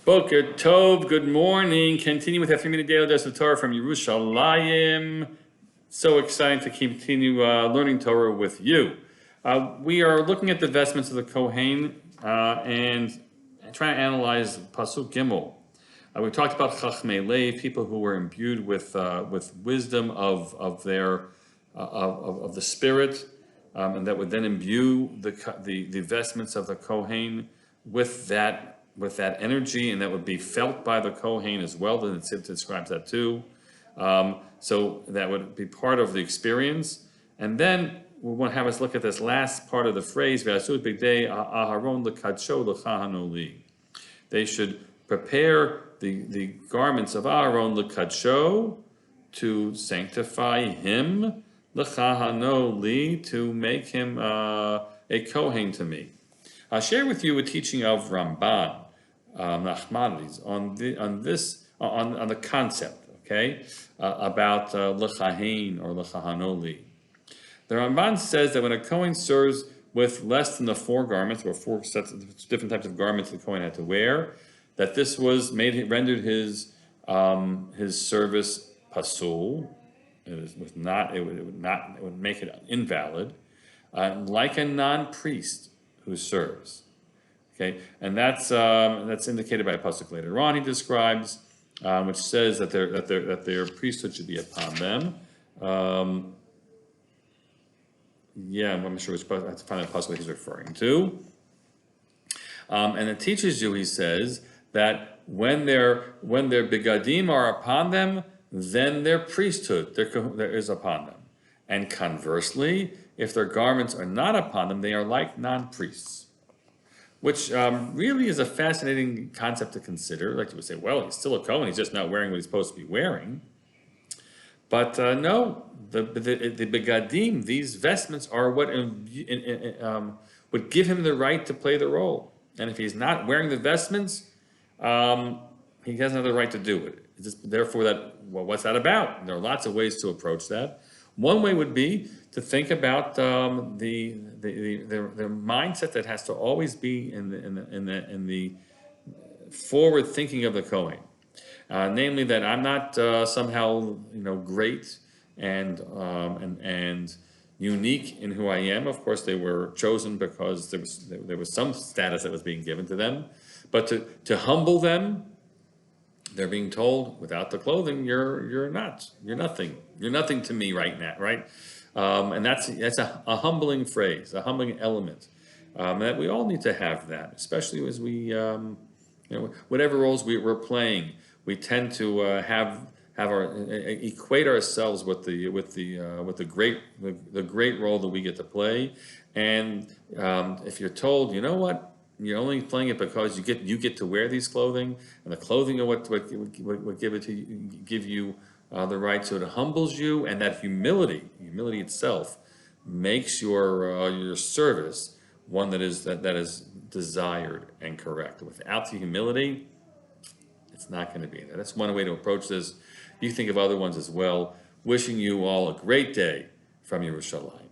Boker Tov, good morning. Continue with our 3-minute daily dose of Torah from Yerushalayim. So exciting to continue learning Torah with you. We are looking at the vestments of the Kohen and trying to analyze Pasuk Gimel. We talked about Chachmei Lev, people who were imbued with wisdom of the Spirit, and that would then imbue the vestments of the Kohen with that energy, and that would be felt by the Kohen as well. The Tetzaveh describes that too. So that would be part of the experience. And then we want to have us look at this last part of the phrase, they should prepare the garments of Aaron l'kadsho, to sanctify him, l'chahanoli, to make him a Kohen to me. I'll share with you a teaching of Ramban, Nachmanides, on the concept, okay, about l'chahen or l'chahanoli. The Ramban says that when a Kohen serves with less than the 4 garments, or 4 sets of different types of garments the Kohen had to wear, that this rendered his service pasul. It would make it invalid, like a non-priest who serves. Okay, and that's indicated by a pasuk later on. He describes, which says that their priesthood should be upon them. I'm not sure which pasuk. I have to find the pasuk he's referring to. And it teaches you, he says, that when their begadim are upon them, then their priesthood there is upon them. And conversely, if their garments are not upon them, they are like non-priests, which really is a fascinating concept to consider. Like you would say, well, he's still a Kohen, he's just not wearing what he's supposed to be wearing. But no, the begadim, these vestments, are what would give him the right to play the role. And if he's not wearing the vestments, he doesn't have the right to do it. Therefore, what's that about? There are lots of ways to approach that. One way would be to think about the mindset that has to always be in the forward thinking of the Kohen, namely that I'm not somehow great and unique in who I am. Of course, they were chosen because there was some status that was being given to them, but to humble them. They're being told, without the clothing, you're nothing to me right now, right? And that's a humbling phrase, a humbling element, that we all need to have that, especially as we, whatever roles we're playing, we tend to equate ourselves with the great role that we get to play, and if you're told, you know what, you're only playing it because you get to wear these clothing, and the clothing are what give you the right. So it humbles you, and that humility itself makes your service one that is desired and correct. Without the humility, it's not going to be there. That's one way to approach this. You think of other ones as well. Wishing you all a great day from Yerushalayim.